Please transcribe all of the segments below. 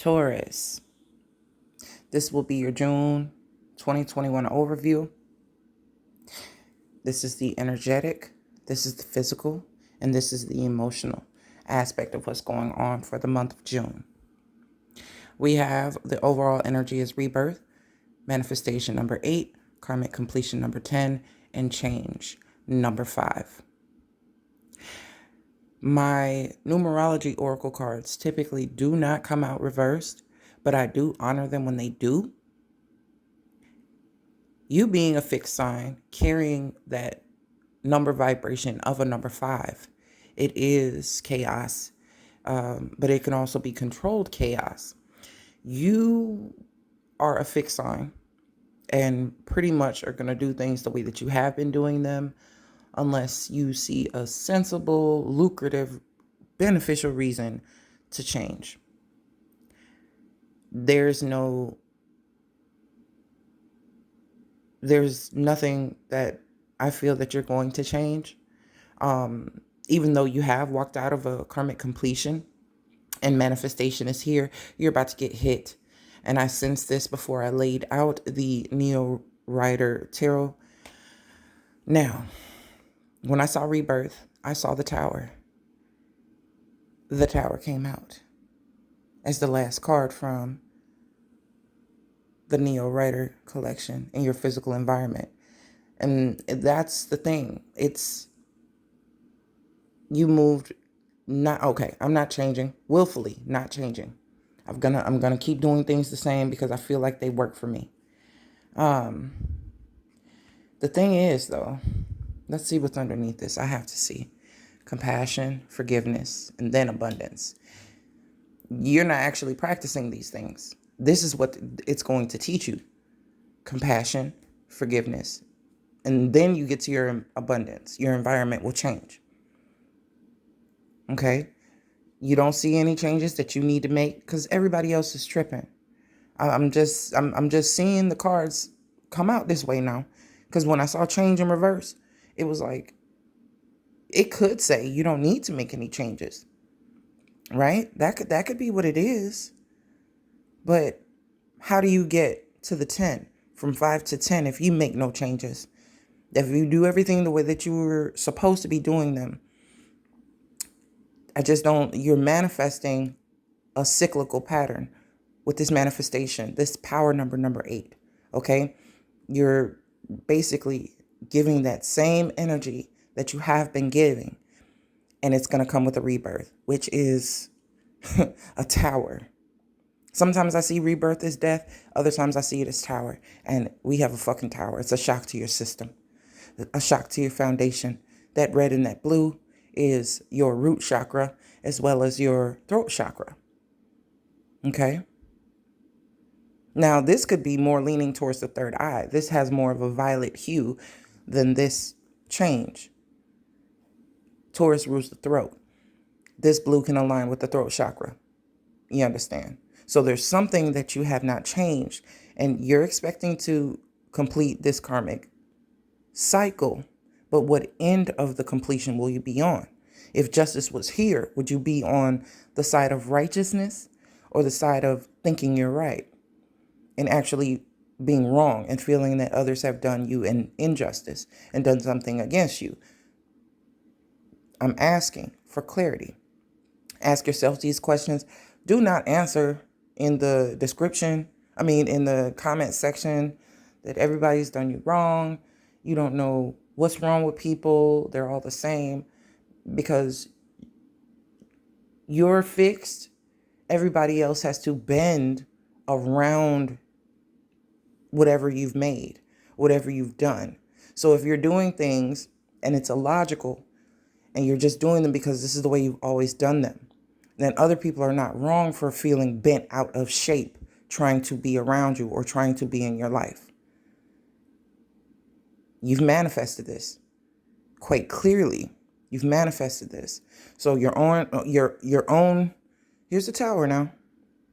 Taurus, this will be your June 2021 overview. This is the energetic, this is the physical, and this is the emotional aspect of what's going on for the month of June. We have the overall energy is rebirth, manifestation number 8, karmic completion number 10, and change number 5. My numerology oracle cards typically do not come out reversed, but I do honor them when they do. You being a fixed sign, carrying that number vibration of a number 5, it is chaos, but it can also be controlled chaos. You are a fixed sign and pretty much are going to do things the way that you have been doing them, unless you see a sensible, lucrative, beneficial reason to change. There's nothing that I feel that you're going to change. Even though you have walked out of a karmic completion and manifestation is here, you're about to get hit. And I sensed this before I laid out the Rider-Waite tarot. Now, when I saw rebirth, I saw the tower. The tower came out as the last card from the Rider collection in your physical environment. And that's the thing. It's, you moved, I'm not changing, willfully not changing. I'm gonna keep doing things the same because I feel like they work for me. The thing is, though, let's see what's underneath this. I have to see compassion, forgiveness, and then abundance. You're not actually practicing these things. This is what it's going to teach you: compassion, forgiveness, and then you get to your abundance. Your environment will change. Okay? You don't see any changes that you need to make because everybody else is tripping. I'm just seeing the cards come out this way now. Because when I saw change in reverse, it was like, it could say you don't need to make any changes, right? That could be what it is. But how do you get to the 10 from 5 to 10 if you make no changes? If you do everything the way that you were supposed to be doing them, you're manifesting a cyclical pattern with this manifestation, this power number 8, okay? You're basically giving that same energy that you have been giving, and it's going to come with a rebirth, which is a tower. Sometimes I see rebirth as death, other times I see it as tower, and we have a fucking tower. It's a shock to your system, a shock to your foundation. That red and that blue is your root chakra as well as your throat chakra. Okay? Now, this could be more leaning towards the third eye. This has more of a violet hue than this change. Taurus rules the throat. This blue can align with the throat chakra. You understand? So there's something that you have not changed, and you're expecting to complete this karmic cycle. But what end of the completion will you be on? If justice was here, would you be on the side of righteousness or the side of thinking you're right and actually being wrong and feeling that others have done you an injustice and done something against you? I'm asking for clarity. Ask yourself these questions. Do not answer in the in the comment section that everybody's done you wrong. You don't know what's wrong with people. They're all the same. Because you're fixed, everybody else has to bend around whatever you've made, whatever you've done. So if you're doing things and it's illogical and you're just doing them because this is the way you've always done them, then other people are not wrong for feeling bent out of shape, trying to be around you or trying to be in your life. You've manifested this quite clearly. You've manifested this. So your own, here's the tower now.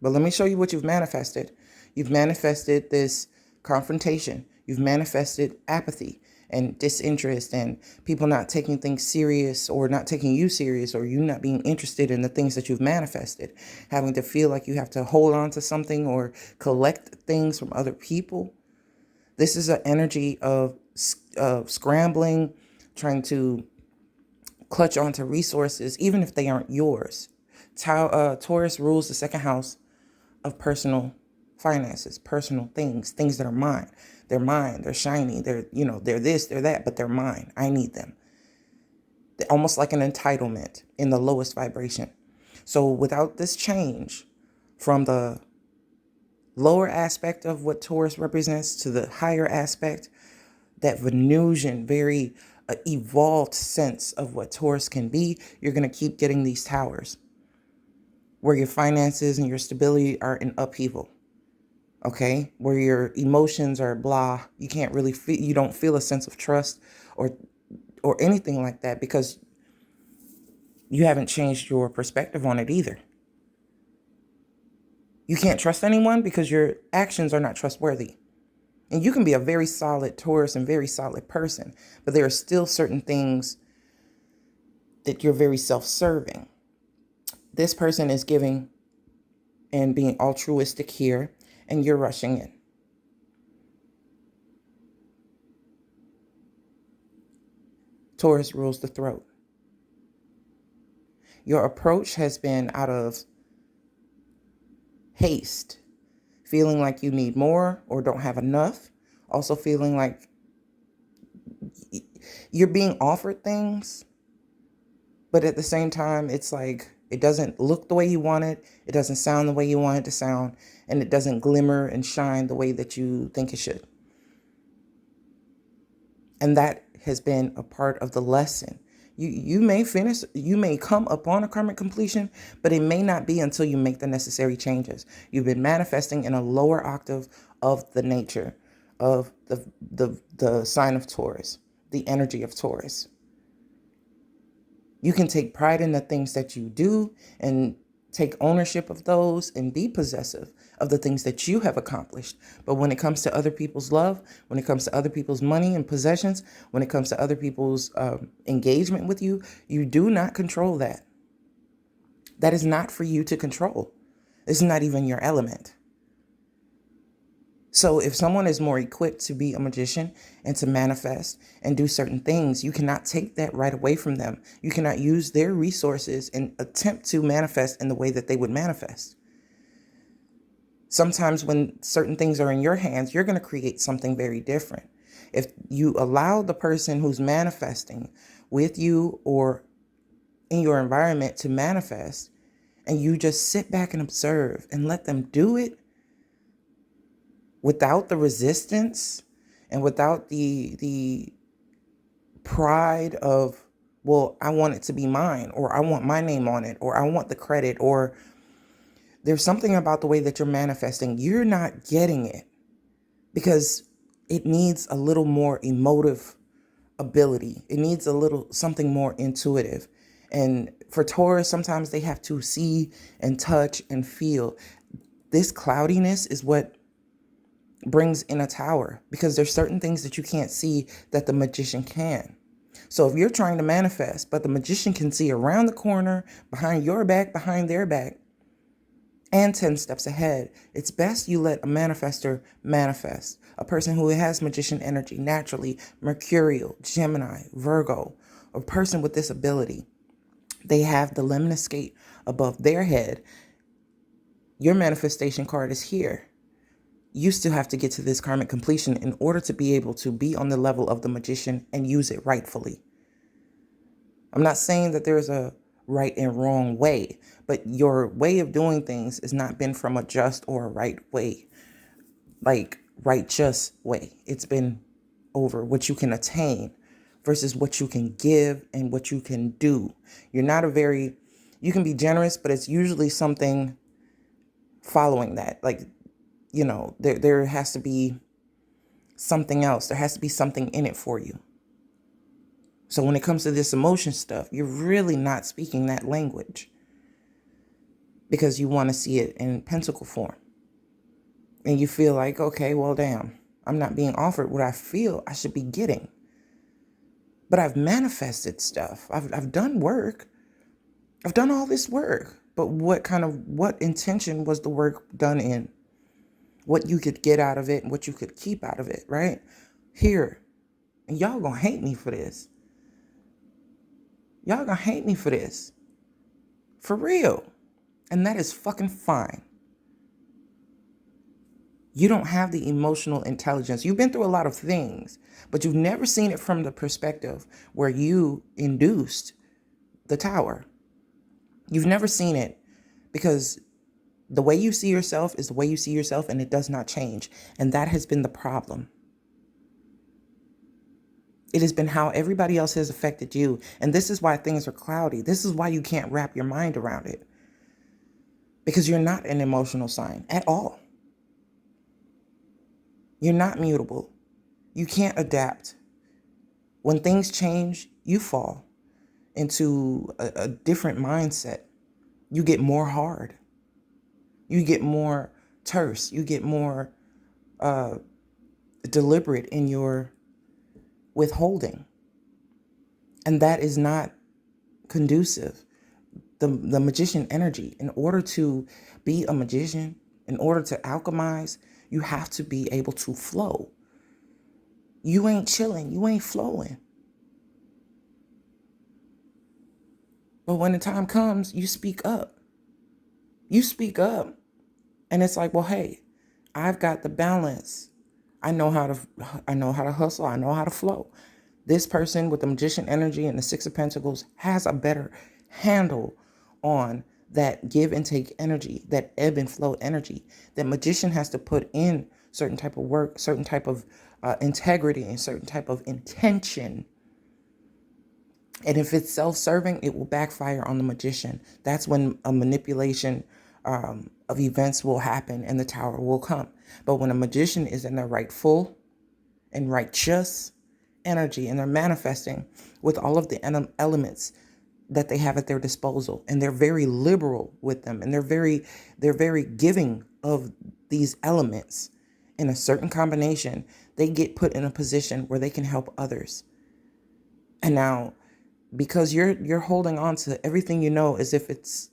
But let me show you what you've manifested. You've manifested this confrontation. You've manifested apathy. and disinterest and people not taking things serious or not taking you serious, or you not being interested in the things that you've manifested, having to feel like you have to hold on to something or collect things from other people. This is an energy of scrambling, trying to clutch onto resources, even if they aren't yours. Taurus rules the second house of personal finances, personal things, things that are mine. They're mine. They're shiny. They're this, they're that, but they're mine. I need them. They're almost like an entitlement in the lowest vibration. So without this change from the lower aspect of what Taurus represents to the higher aspect, that Venusian, very evolved sense of what Taurus can be, you're going to keep getting these towers where your finances and your stability are in upheaval. Okay, where your emotions are blah, you can't really feel, you don't feel a sense of trust or anything like that, because you haven't changed your perspective on it either. You can't trust anyone because your actions are not trustworthy. And you can be a very solid Taurus and very solid person, but there are still certain things that you're very self-serving. This person is giving and being altruistic here, and you're rushing in. Taurus rules the throat. Your approach has been out of haste, feeling like you need more or don't have enough. Also feeling like you're being offered things, but at the same time, it's like it doesn't look the way you want it. It doesn't sound the way you want it to sound. And it doesn't glimmer and shine the way that you think it should. And that has been a part of the lesson. You may finish, you may come upon a karmic completion, but it may not be until you make the necessary changes. You've been manifesting in a lower octave of the nature of the sign of Taurus, the energy of Taurus. You can take pride in the things that you do and take ownership of those and be possessive of the things that you have accomplished. But when it comes to other people's love, when it comes to other people's money and possessions, when it comes to other people's engagement with you, you do not control that. That is not for you to control. It's not even your element. So if someone is more equipped to be a magician and to manifest and do certain things, you cannot take that right away from them. You cannot use their resources and attempt to manifest in the way that they would manifest. Sometimes when certain things are in your hands, you're going to create something very different. If you allow the person who's manifesting with you or in your environment to manifest, and you just sit back and observe and let them do it, without the resistance and without the pride of, well, I want it to be mine, or I want my name on it, or I want the credit, or there's something about the way that you're manifesting, you're not getting it because it needs a little more emotive ability. It needs a little something more intuitive. And for Taurus, sometimes they have to see and touch and feel. This cloudiness is what brings in a tower, because there's certain things that you can't see that the magician can. So if you're trying to manifest, but the magician can see around the corner, behind your back, behind their back, and 10 steps ahead, it's best you let a manifester manifest. A person who has magician energy, naturally, Mercurial, Gemini, Virgo, a person with this ability, they have the lemniscate above their head. Your manifestation card is here. You still have to get to this karmic completion in order to be able to be on the level of the magician and use it rightfully. I'm not saying that there's a right and wrong way, but your way of doing things has not been from a just or a right way, like righteous way. It's been over what you can attain versus what you can give and what you can do. You can be generous, but it's usually something following that. Like, there has to be something else. There has to be something in it for you. So when it comes to this emotion stuff, you're really not speaking that language because you want to see it in pentacle form. And you feel like, okay, well, damn, I'm not being offered what I feel I should be getting. But I've manifested stuff. I've done work. I've done all this work. But what intention was the work done in? What you could get out of it and what you could keep out of it, right? Here. And y'all gonna hate me for this. Y'all gonna hate me for this. For real. And that is fucking fine. You don't have the emotional intelligence. You've been through a lot of things, but you've never seen it from the perspective where you induced the tower. You've never seen it because the way you see yourself is the way you see yourself, and it does not change. And that has been the problem. It has been how everybody else has affected you. And this is why things are cloudy. This is why you can't wrap your mind around it. Because you're not an emotional sign at all. You're not mutable. You can't adapt. When things change, you fall into a different mindset. You get more hard. You get more terse. You get more deliberate in your withholding. And that is not conducive. The magician energy, in order to be a magician, in order to alchemize, you have to be able to flow. You ain't chilling. You ain't flowing. But when the time comes, you speak up. You speak up. And it's like, well, hey, I've got the balance. I know how to hustle. I know how to flow. This person with the magician energy and the Six of Pentacles has a better handle on that give and take energy, that ebb and flow energy. That magician has to put in certain type of work, certain type of integrity, and certain type of intention. And if it's self-serving, it will backfire on the magician. That's when a manipulation of events will happen and the tower will come. But when a magician is in their rightful and righteous energy and they're manifesting with all of the elements that they have at their disposal, and they're very liberal with them, and they're very giving of these elements in a certain combination, they get put in a position where they can help others. And now, because you're holding on to everything you know as if it's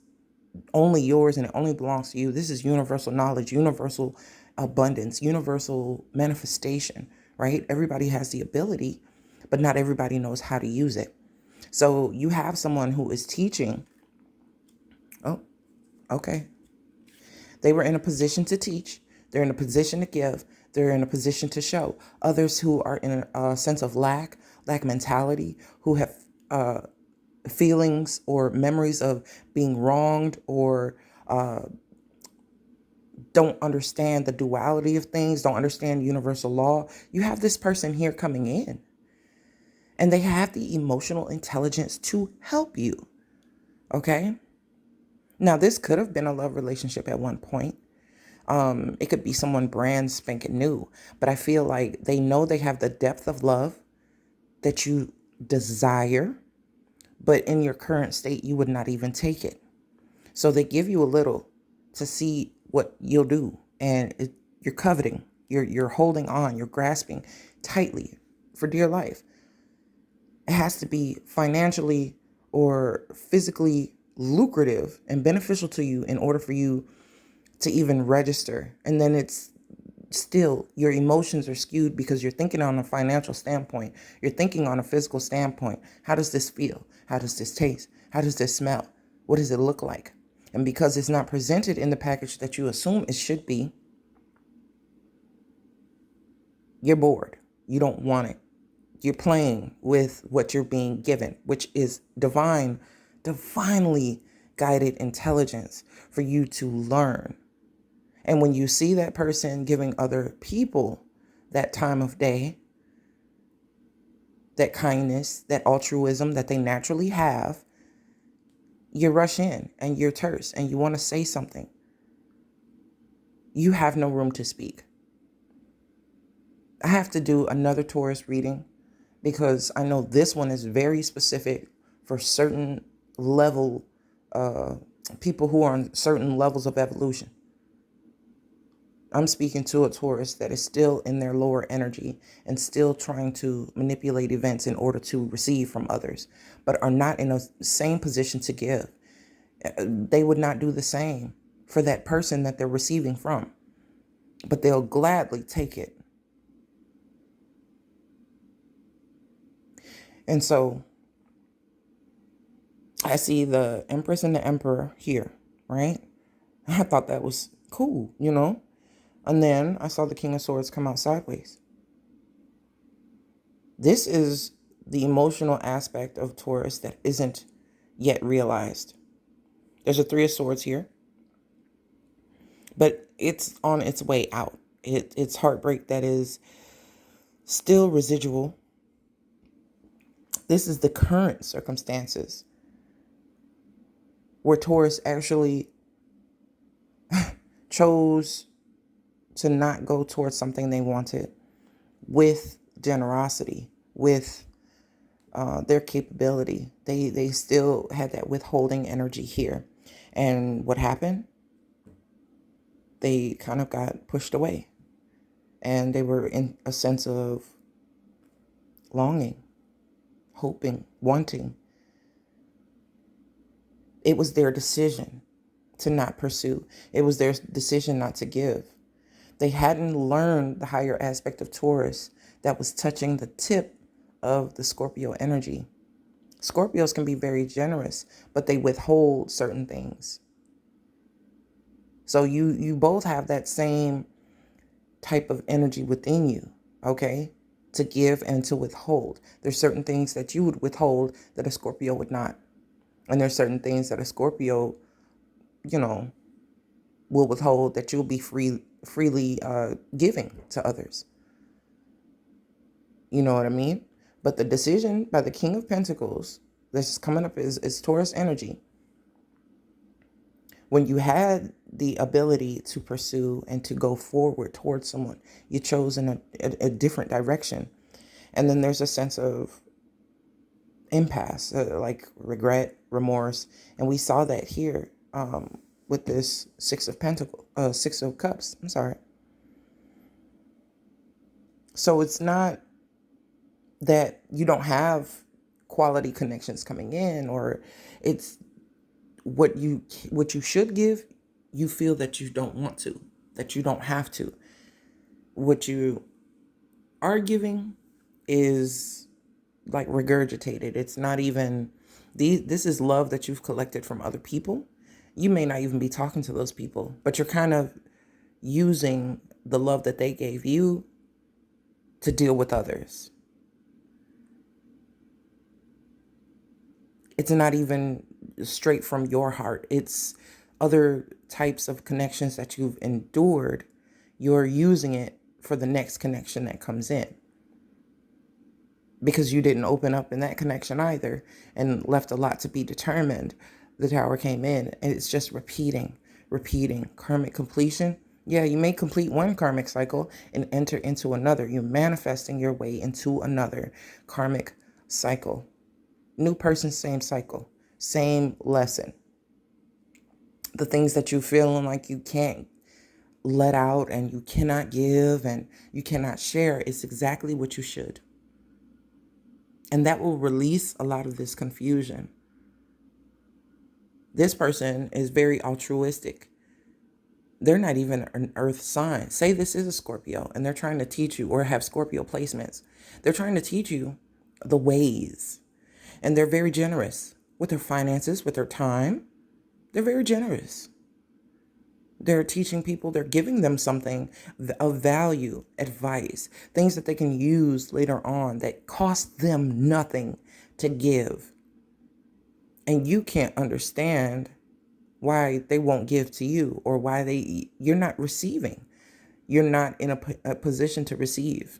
only yours and it only belongs to you. This is universal knowledge, universal abundance, universal manifestation, right? Everybody has the ability, but not everybody knows how to use it. So you have someone who is teaching. Oh, okay. They were in a position to teach. They're in a position to give. They're in a position to show. Others who are in a sense of lack mentality, who have feelings or memories of being wronged, or don't understand the duality of things, don't understand universal law. You have this person here coming in, and they have the emotional intelligence to help you. Okay? Now, this could have been a love relationship at one point. It could be someone brand spanking new, but I feel like they know they have the depth of love that you desire, but in your current state, you would not even take it. So they give you a little to see what you'll do. And you're coveting, you're holding on, you're grasping tightly for dear life. It has to be financially or physically lucrative and beneficial to you in order for you to even register. And then it's still, your emotions are skewed because you're thinking on a financial standpoint. You're thinking on a physical standpoint. How does this feel? How does this taste? How does this smell? What does it look like? And because it's not presented in the package that you assume it should be, you're bored. You don't want it. You're playing with what you're being given, which is divinely guided intelligence for you to learn. And when you see that person giving other people that time of day, that kindness, that altruism that they naturally have, you rush in and you're terse and you want to say something. You have no room to speak. I have to do another Taurus reading because I know this one is very specific for certain level, people who are on certain levels of evolution. I'm speaking to a Taurus that is still in their lower energy and still trying to manipulate events in order to receive from others, but are not in a same position to give. They would not do the same for that person that they're receiving from, but they'll gladly take it. And so I see the Empress and the Emperor here, right? I thought that was cool, you know? And then I saw the King of Swords come out sideways. This is the emotional aspect of Taurus that isn't yet realized. There's a Three of Swords here, but it's on its way out. It's heartbreak that is still residual. This is the current circumstances where Taurus actually chose to not go towards something they wanted with generosity, with their capability. They still had that withholding energy here. And what happened? They kind of got pushed away. And they were in a sense of longing, hoping, wanting. It was their decision to not pursue. It was their decision not to give. They hadn't learned the higher aspect of Taurus that was touching the tip of the Scorpio energy. Scorpios can be very generous, but they withhold certain things. So you both have that same type of energy within you, okay? To give and to withhold. There's certain things that you would withhold that a Scorpio would not. And there's certain things that a Scorpio, will withhold that you'll be freely giving to others. You know what I mean? But the decision by the King of Pentacles that's coming up is Taurus energy. When you had the ability to pursue and to go forward towards someone, you chose in a different direction. And then there's a sense of impasse, like regret, remorse. And we saw that here with this Six of Cups. I'm sorry. So it's not that you don't have quality connections coming in, or it's what you should give, you feel that you don't want to, that you don't have to. What you are giving is like regurgitated. It's not even this is love that you've collected from other people. You may not even be talking to those people, but you're kind of using the love that they gave you to deal with others. It's not even straight from your heart. It's other types of connections that you've endured. You're using it for the next connection that comes in. Because you didn't open up in that connection either and left a lot to be determined. The Tower came in and it's just repeating. Karmic completion. Yeah, you may complete one karmic cycle and enter into another. You're manifesting your way into another karmic cycle. New person, same cycle, same lesson. The things that you're feeling like you can't let out and you cannot give and you cannot share is exactly what you should. And that will release a lot of this confusion. This person is very altruistic. They're not even an earth sign. Say this is a Scorpio and they're trying to teach you, or have Scorpio placements. They're trying to teach you the ways. And they're very generous with their finances, with their time. They're very generous. They're teaching people, they're giving them something of value, advice, things that they can use later on that cost them nothing to give. And you can't understand why they won't give to you, or why you're not receiving. You're not in a position to receive.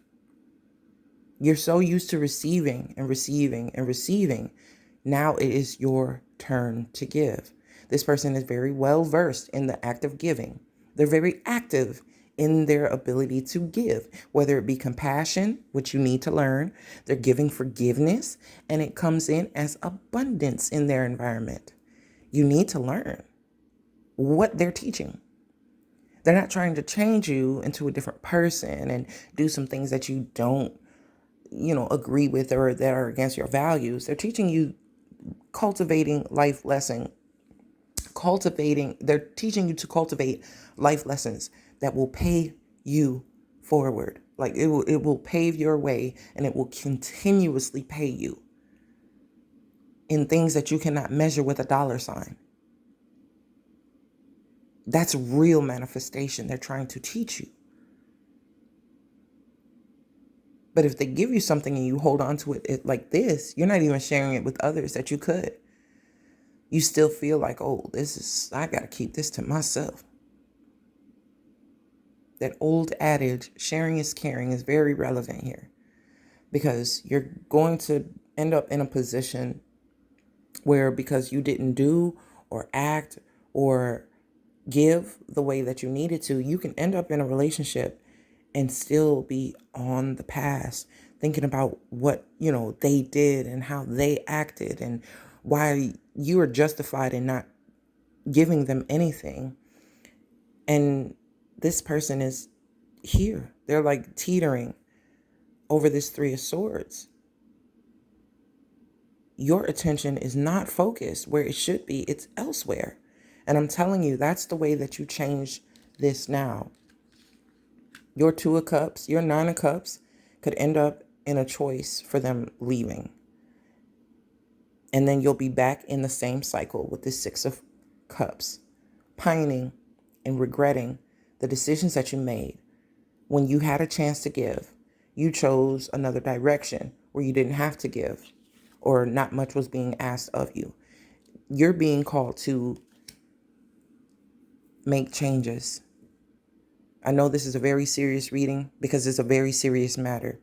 You're so used to receiving and receiving and receiving. Now it is your turn to give. This person is very well versed in the act of giving. They're very active in their ability to give, whether it be compassion, which you need to learn. They're giving forgiveness, and it comes in as abundance in their environment. You need to learn what they're teaching. They're not trying to change you into a different person and do some things that you don't, agree with or that are against your values. They're teaching you they're teaching you to cultivate life lessons that will pay you forward. Like it will pave your way, and it will continuously pay you in things that you cannot measure with a dollar sign. That's real manifestation they're trying to teach you. But if they give you something and you hold on to it like this, you're not even sharing it with others that you could. You still feel like, oh, I got to keep this to myself. That old adage, sharing is caring, is very relevant here, because you're going to end up in a position where, because you didn't do or act or give the way that you needed to, you can end up in a relationship and still be on the past, thinking about what, they did and how they acted and why you are justified in not giving them anything. And this person is here. They're like teetering over this Three of Swords. Your attention is not focused where it should be. It's elsewhere. And I'm telling you, that's the way that you change this now. Your Two of Cups, your Nine of Cups could end up in a choice for them leaving. And then you'll be back in the same cycle with the Six of Cups, pining and regretting the decisions that you made. When you had a chance to give, you chose another direction where you didn't have to give, or not much was being asked of you. You're being called to make changes. I know this is a very serious reading because it's a very serious matter.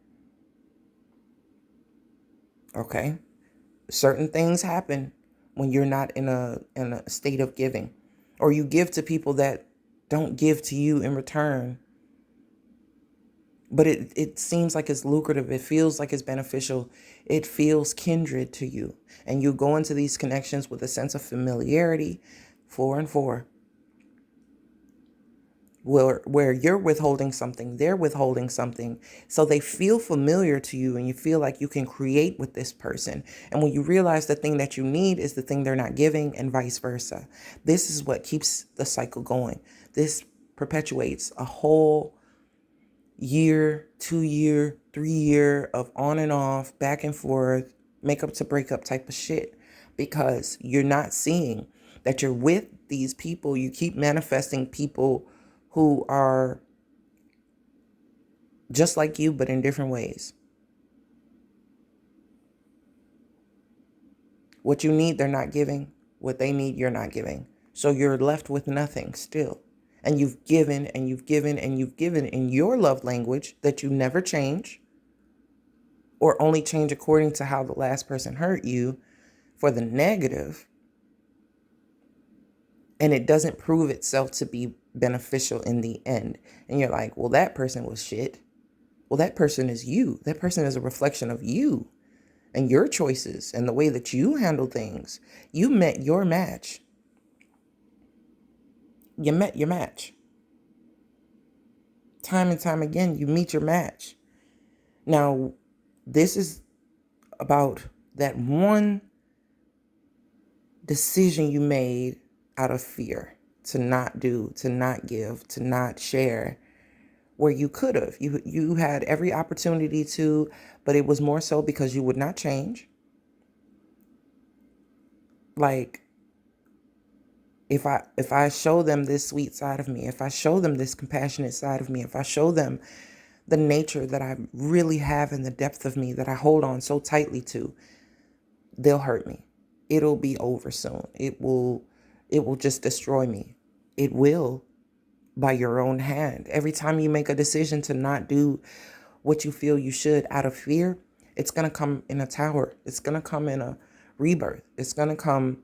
Okay? Certain things happen when you're not in a state of giving, or you give to people that don't give to you in return. But it seems like it's lucrative. It feels like it's beneficial. It feels kindred to you. And you go into these connections with a sense of familiarity, 4 and 4. Where you're withholding something, they're withholding something. So they feel familiar to you, and you feel like you can create with this person. And when you realize the thing that you need is the thing they're not giving, and vice versa. This is what keeps the cycle going. This perpetuates a whole year, 2 year, 3 year of on and off, back and forth, make up to break up type of shit, because you're not seeing that you're with these people. You keep manifesting people who are just like you, but in different ways. What you need, they're not giving. What they need, you're not giving. So you're left with nothing still. And you've given and you've given and you've given in your love language that you never change, or only change according to how the last person hurt you for the negative. And it doesn't prove itself to be beneficial in the end. And you're like, well, that person was shit. Well, that person is you. That person is a reflection of you and your choices and the way that you handle things. You met your match. You met your match. Time and time again, you meet your match. Now, this is about that one decision you made out of fear, to not do, to not give, to not share, where you could have. You had every opportunity to, but it was more so because you would not change. Like, if I show them this sweet side of me, if I show them this compassionate side of me, if I show them the nature that I really have in the depth of me that I hold on so tightly to, they'll hurt me. It'll be over soon. It will just destroy me. It will, by your own hand. Every time you make a decision to not do what you feel you should out of fear, it's going to come in a tower. It's going to come in a rebirth. It's going to come,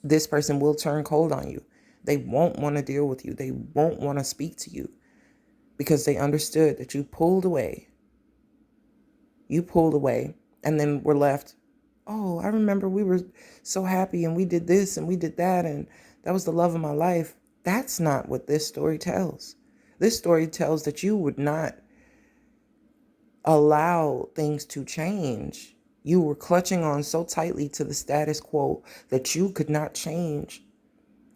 this person will turn cold on you. They won't want to deal with you. They won't want to speak to you because they understood that you pulled away. You pulled away, and then we're left, oh, I remember we were so happy and we did this and we did that and that was the love of my life. That's not what this story tells. This story tells that you would not allow things to change. You were clutching on so tightly to the status quo that you could not change.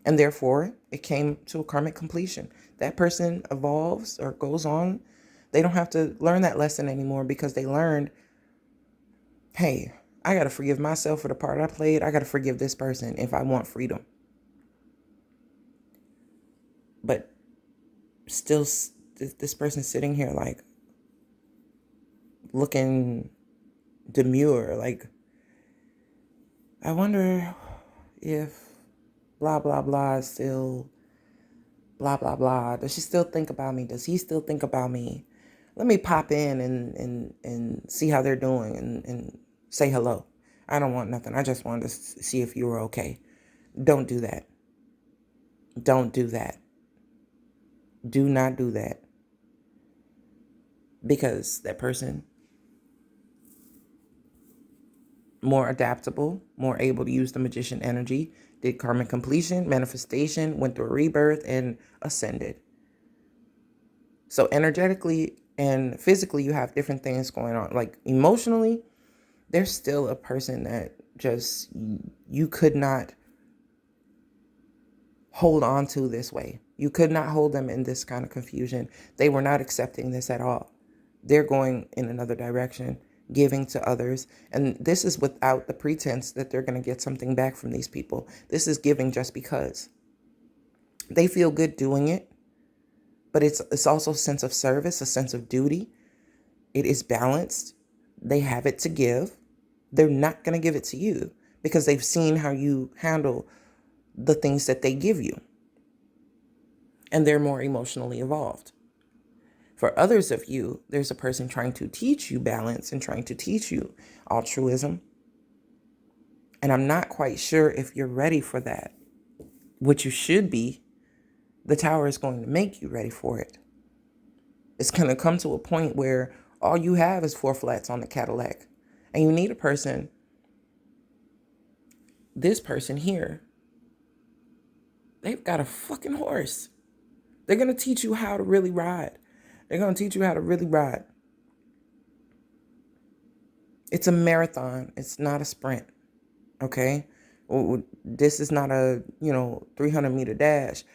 And therefore, it came to a karmic completion. That person evolves or goes on. They don't have to learn that lesson anymore because they learned, hey, I got to forgive myself for the part I played. I got to forgive this person if I want freedom. But still, this person sitting here like looking demure, like, I wonder if blah, blah, blah is still blah, blah, blah. Does she still think about me? Does he still think about me? Let me pop in and see how they're doing and say hello. I don't want nothing. I just wanted to see if you were okay. Don't do that. Don't do that. Do not do that. Because that person, more adaptable, more able to use the magician energy, did karmic completion, manifestation, went through a rebirth, and ascended. So energetically and physically, you have different things going on. Like emotionally, there's still a person that just you could not hold on to this way. You could not hold them in this kind of confusion. They were not accepting this at all. They're going in another direction, giving to others. And this is without the pretense that they're going to get something back from these people. This is giving just because. They feel good doing it, but it's also a sense of service, a sense of duty. It is balanced. They have it to give. They're not going to give it to you because they've seen how you handle the things that they give you. And they're more emotionally evolved. For others of you, there's a person trying to teach you balance and trying to teach you altruism. And I'm not quite sure if you're ready for that. What you should be, the tower is going to make you ready for it. It's going to come to a point where all you have is 4 flats on the Cadillac. And you need a person, this person here, they've got a fucking horse. They're going to teach you how to really ride. They're going to teach you how to really ride. It's a marathon. It's not a sprint. Okay? This is not a, 300-meter dash.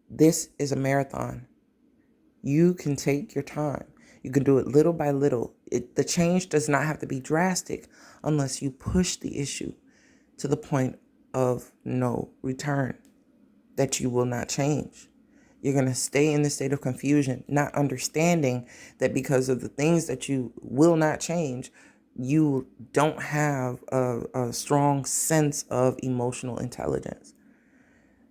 This is a marathon. You can take your time. You can do it little by little. The change does not have to be drastic unless you push the issue to the point of no return, that you will not change. You're going to stay in this state of confusion, not understanding that because of the things that you will not change, you don't have a strong sense of emotional intelligence.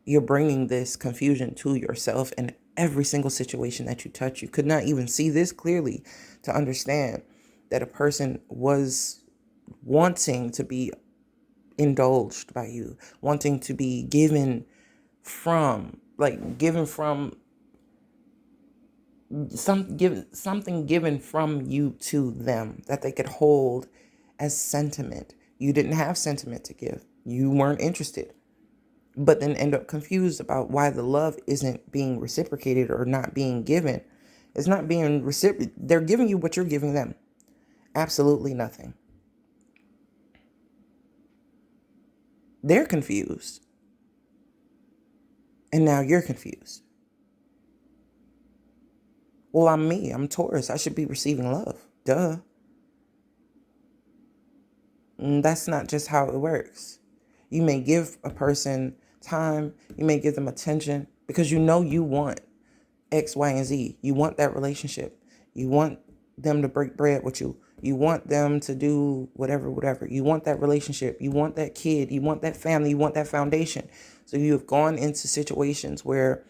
You're bringing this confusion to yourself in every single situation that you touch. You could not even see this clearly to understand that a person was wanting to be indulged by you, wanting to be given from something given from you to them that they could hold as sentiment. You didn't have sentiment to give. You weren't interested. But then end up confused about why the love isn't being reciprocated or not being given. It's not being reciprocated. They're giving you what you're giving them. Absolutely nothing. They're confused. And now you're confused. Well, I'm me. I'm Taurus. I should be receiving love. Duh. And that's not just how it works. You may give a person time. You may give them attention because you know you want X, Y, and Z. You want that relationship. You want them to break bread with you. You want them to do whatever. You want that relationship. You want that kid. You want that family. You want that foundation. So you have gone into situations where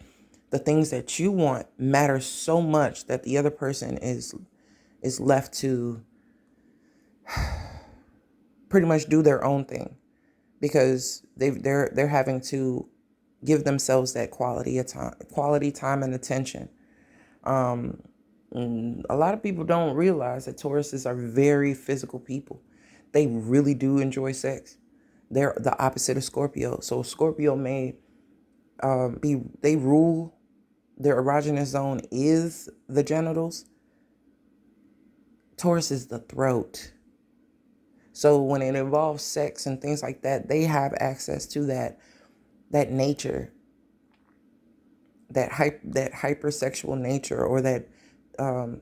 the things that you want matter so much that the other person is left to pretty much do their own thing because they're having to give themselves that quality time and attention. A lot of people don't realize that Tauruses are very physical people. They really do enjoy sex. They're the opposite of Scorpio. So Scorpio may they rule, their erogenous zone is the genitals. Taurus is the throat. So when it involves sex and things like that, they have access to that nature, that hypersexual nature, or that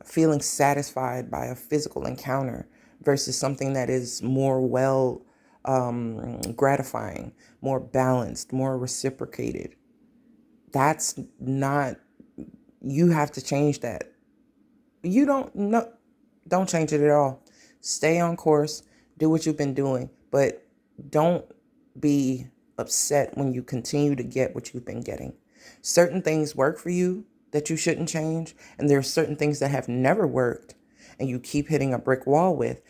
feeling satisfied by a physical encounter versus something that is more gratifying, more balanced, more reciprocated. That's not, you have to change that. You don't change it at all. Stay on course, do what you've been doing, but don't be upset when you continue to get what you've been getting. Certain things work for you that you shouldn't change, and there are certain things that have never worked and you keep hitting a brick wall with.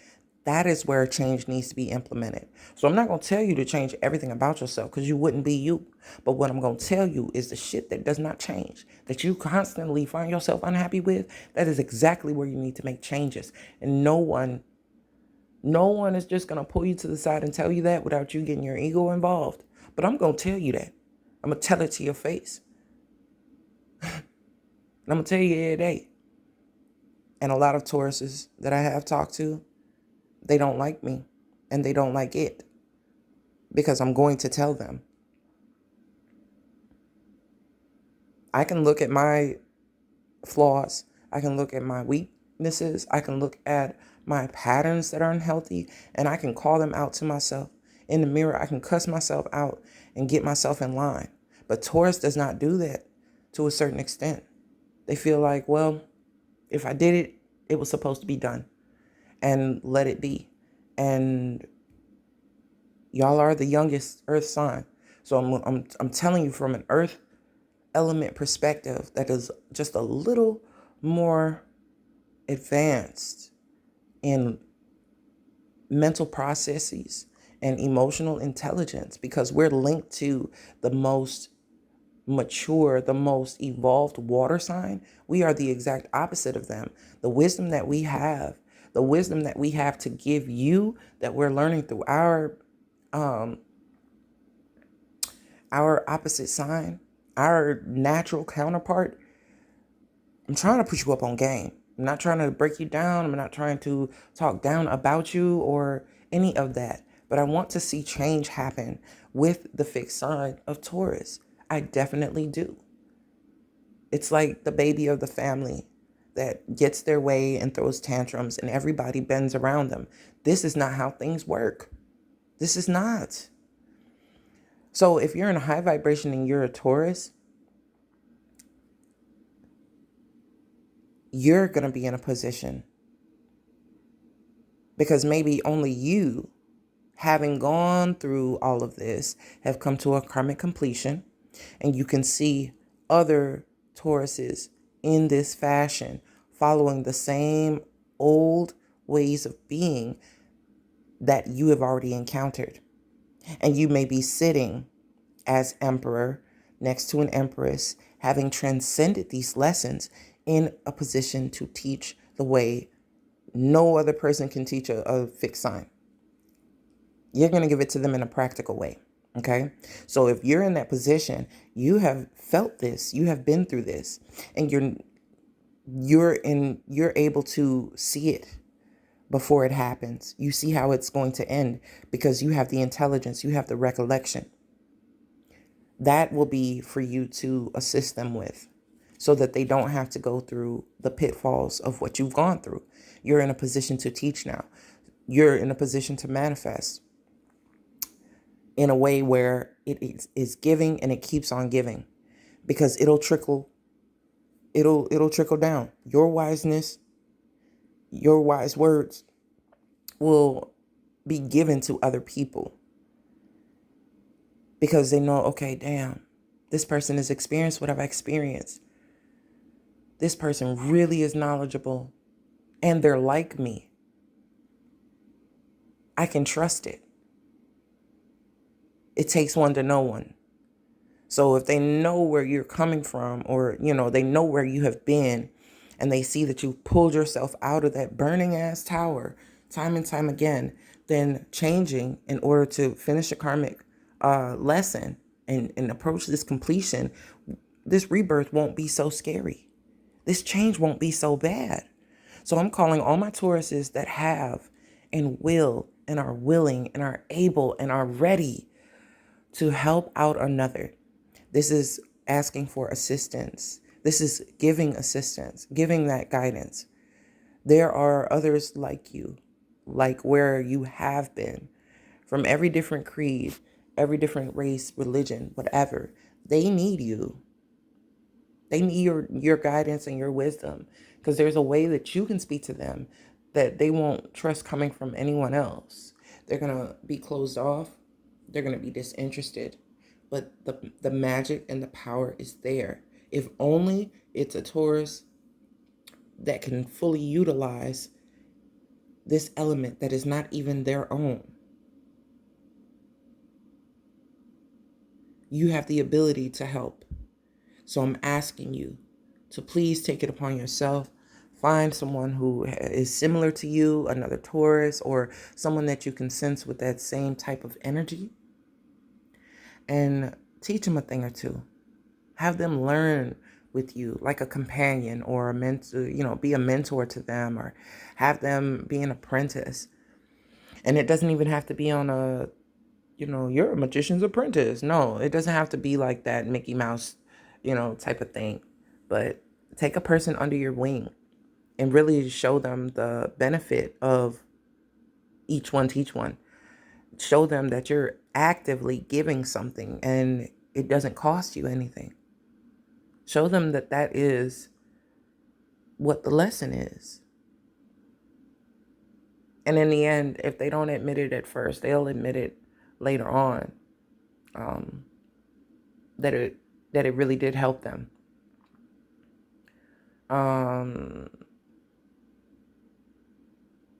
That is where change needs to be implemented. So I'm not going to tell you to change everything about yourself, because you wouldn't be you. But what I'm going to tell you is the shit that does not change, that you constantly find yourself unhappy with, that is exactly where you need to make changes. And no one is just going to pull you to the side and tell you that without you getting your ego involved. But I'm going to tell you that. I'm going to tell it to your face. And I'm going to tell you every day. And a lot of Tauruses that I have talked to, they don't like me and they don't like it, because I'm going to tell them. I can look at my flaws. I can look at my weaknesses. I can look at my patterns that are unhealthy, and I can call them out to myself. In the mirror, I can cuss myself out and get myself in line. But Taurus does not do that to a certain extent. They feel like, well, if I did it, it was supposed to be done, and let it be. And y'all are the youngest earth sign. So I'm telling you from an earth element perspective that is just a little more advanced in mental processes and emotional intelligence, because we're linked to the most mature, the most evolved water sign. We are the exact opposite of them. The wisdom that we have to give you, that we're learning through our opposite sign, our natural counterpart. I'm trying to put you up on game. I'm not trying to break you down. I'm not trying to talk down about you or any of that. But I want to see change happen with the fixed sign of Taurus. I definitely do. It's like the baby of the family that gets their way and throws tantrums and everybody bends around them. This is not how things work. This is not. So if you're in a high vibration and you're a Taurus, you're going to be in a position, because maybe only you, having gone through all of this, have come to a karmic completion, and you can see other Tauruses in this fashion, following the same old ways of being that you have already encountered. And you may be sitting as emperor next to an empress, having transcended these lessons in a position to teach the way no other person can teach a fixed sign. You're going to give it to them in a practical way. Okay. So if you're in that position, you have felt this, you have been through this, and you're able to see it before it happens. You see how it's going to end because you have the intelligence, you have the recollection. That will be for you to assist them with, so that they don't have to go through the pitfalls of what you've gone through. You're in a position to teach now. You're in a position to manifest in a way where it is giving and it keeps on giving, because it'll trickle down. Your wiseness, your wise words will be given to other people, because they know, okay, damn, this person has experienced what I've experienced. This person really is knowledgeable and they're like me. I can trust it. It takes one to know one. So if they know where you're coming from, or, they know where you have been, and they see that you pulled yourself out of that burning ass tower time and time again, then changing in order to finish a karmic lesson and approach this completion, this rebirth won't be so scary. This change won't be so bad. So I'm calling all my Tauruses that have and will and are willing and are able and are ready to help out another. This is asking for assistance. This is giving assistance, giving that guidance. There are others like you, like where you have been, from every different creed, every different race, religion, whatever. They need you. They need your guidance and your wisdom, because there's a way that you can speak to them that they won't trust coming from anyone else. They're going to be closed off. They're going to be disinterested. But the magic and the power is there. If only it's a Taurus that can fully utilize this element that is not even their own. You have the ability to help. So I'm asking you to please take it upon yourself. Find someone who is similar to you, another Taurus, or someone that you can sense with that same type of energy, and teach them a thing or two. Have them learn with you like a companion or a mentor, be a mentor to them, or have them be an apprentice. And it doesn't even have to be on a, you're a magician's apprentice. No, it doesn't have to be like that Mickey Mouse, type of thing. But take a person under your wing and really show them the benefit of each one, teach one. Show them that you're actively giving something and it doesn't cost you anything. Show them that that is what the lesson is. And in the end, if they don't admit it at first, they'll admit it later on, that it really did help them.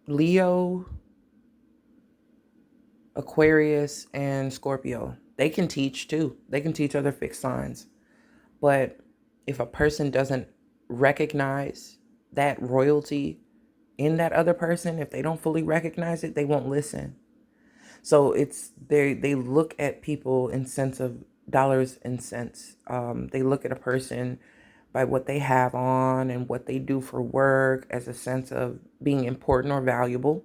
Leo, Aquarius, and Scorpio, they can teach too. They can teach other fixed signs. But if a person doesn't recognize that royalty in that other person, if they don't fully recognize it, they won't listen. So they look at people in sense of dollars and cents. They look at a person by what they have on and what they do for work as a sense of being important or valuable.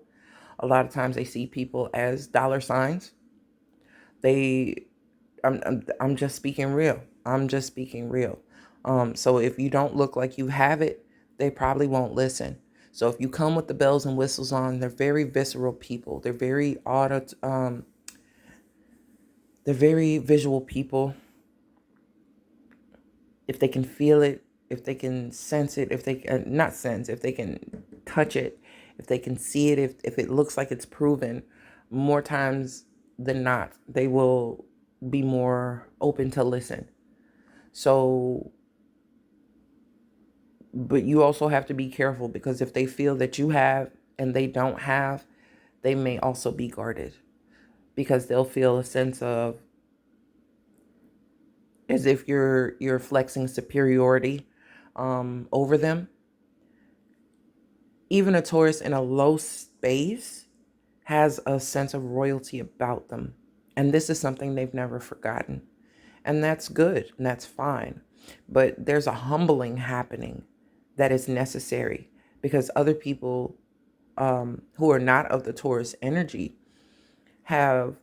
A lot of times they see people as dollar signs. I'm just speaking real. I'm just speaking real. So if you don't look like you have it, they probably won't listen. So if you come with the bells and whistles on, they're very visceral people. They're very they're very visual people. If they can feel it, if they can sense it, if they can not sense, if they can touch it, if they can see it, if it looks like it's proven, more times than not, they will be more open to listen. So, but you also have to be careful, because if they feel that you have and they don't have, they may also be guarded, because they'll feel a sense of as if you're flexing superiority over them. Even a Taurus in a low space has a sense of royalty about them. And this is something they've never forgotten. And that's good and that's fine. But there's a humbling happening that is necessary, because other people who are not of the Taurus energy have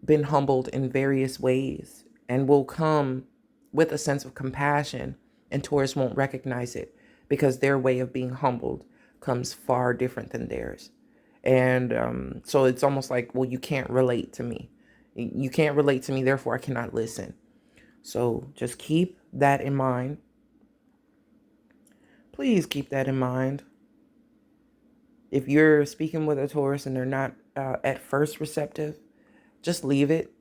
been humbled in various ways and will come with a sense of compassion, and Taurus won't recognize it because their way of being humbled comes far different than theirs. And so it's almost like, well, you can't relate to me. You can't relate to me, therefore I cannot listen. So just keep that in mind. Please keep that in mind. If you're speaking with a Taurus and they're not at first receptive, just leave it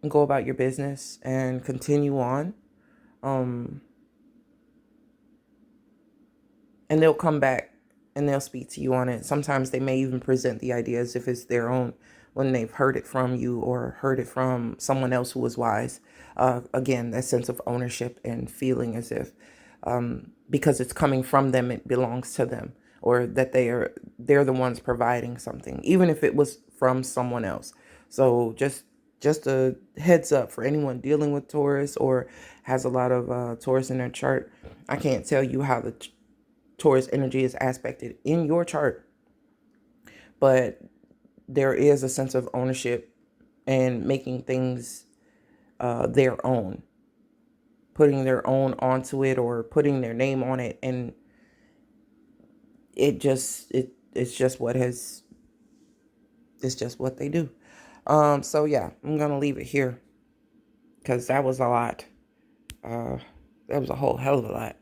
and go about your business and continue on. And they'll come back and they'll speak to you on it. Sometimes they may even present the idea as if it's their own when they've heard it from you or heard it from someone else who was wise. Again, that sense of ownership and feeling as if because it's coming from them, it belongs to them, or that they're the ones providing something, even if it was from someone else. So just just a heads up for anyone dealing with Taurus or has a lot of Taurus in their chart. I can't tell you how the Taurus energy is aspected in your chart, but there is a sense of ownership and making things their own, putting their own onto it or putting their name on it. And it's just what they do. So yeah, I'm gonna leave it here because that was a lot. That was a whole hell of a lot.